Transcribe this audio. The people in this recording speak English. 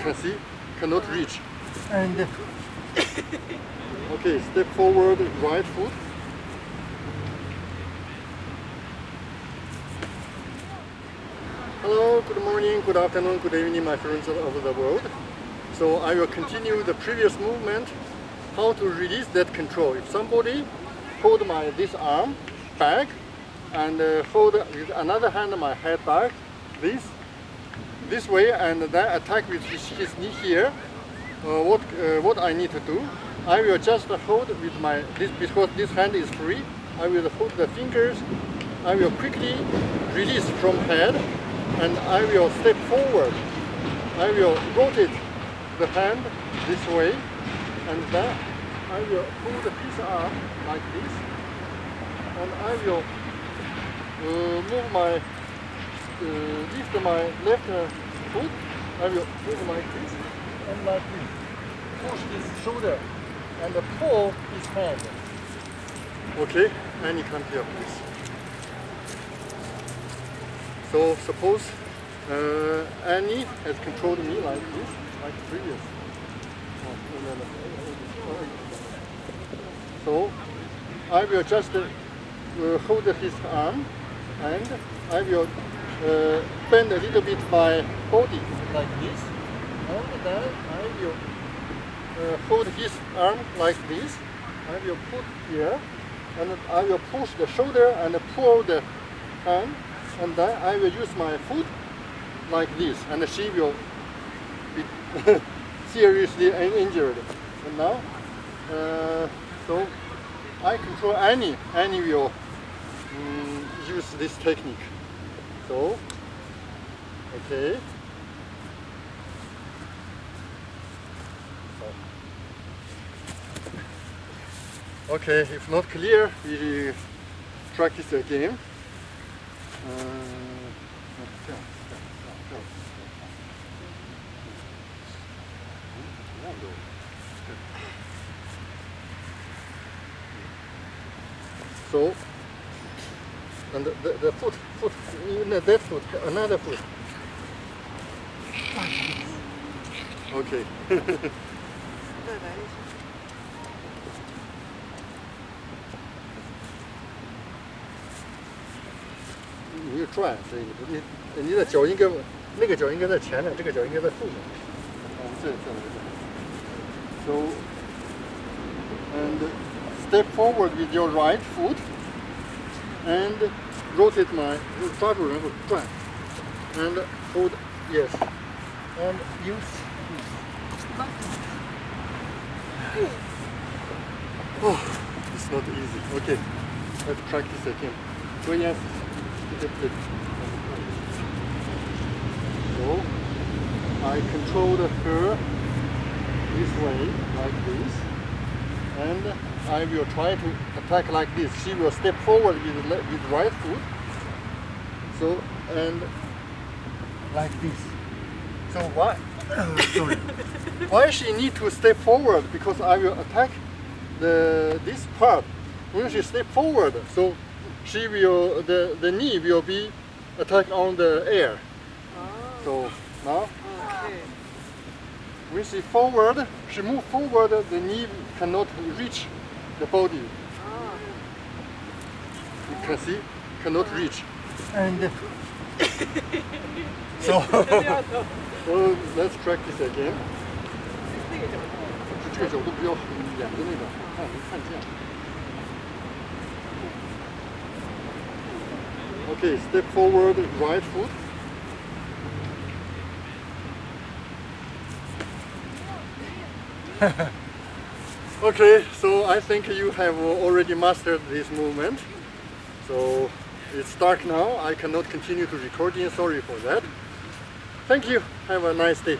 can see, cannot reach. And okay, step forward, right foot. Hello, good morning, good afternoon, good evening, my friends all over the world. So I will continue the previous movement, how to release that control. If somebody hold this arm back and hold with another hand my head back, this way, and then attack with his knee here, what I need to do, I will just hold with because this hand is free, I will hold the fingers, I will quickly release from head, and I will step forward. I will rotate the hand this way, and then I will hold his arm like this, and I will lift my left foot. I will move like this and like this. Push his shoulder and pull his hand. Okay, Annie, come here, please. So suppose Annie has controlled me like this, like previous. So I will just hold his arm, and I will bend a little bit my body like this, and then I will hold his arm like this. I will put here, and I will push the shoulder and pull the hand, and then I will use my foot like this, and she will be seriously injured. And now, so I control Annie. Annie will use this technique. So, okay. Okay, if not clear, we practice again. So, and the foot, that foot, another foot. Okay.你就转，所以你的脚应该那个脚应该在前面，这个脚应该在后面。这。So, and step forward with your right foot, and rotate抓住然后转 and hold, yes, and use this. Oh, it's not easy. Okay, let's practice again. So yes, so I control her this way, like this, and I will try to attack like this. She will step forward with right foot. So, and like this. So why? Sorry. Why she need to step forward? Because I will attack this part. When she step forward, so she will the knee will be attacked on the air. Oh. So now. Okay. When she forward, she move forward, the knee cannot reach the body. Oh. You can see, cannot reach. And so, so let's practice again. 这个角度比较远的那个，看见。Okay, step forward, right foot. Okay, so I think you have already mastered this movement. So it's dark now. I cannot continue to recording. Sorry for that. Thank you. Have a nice day.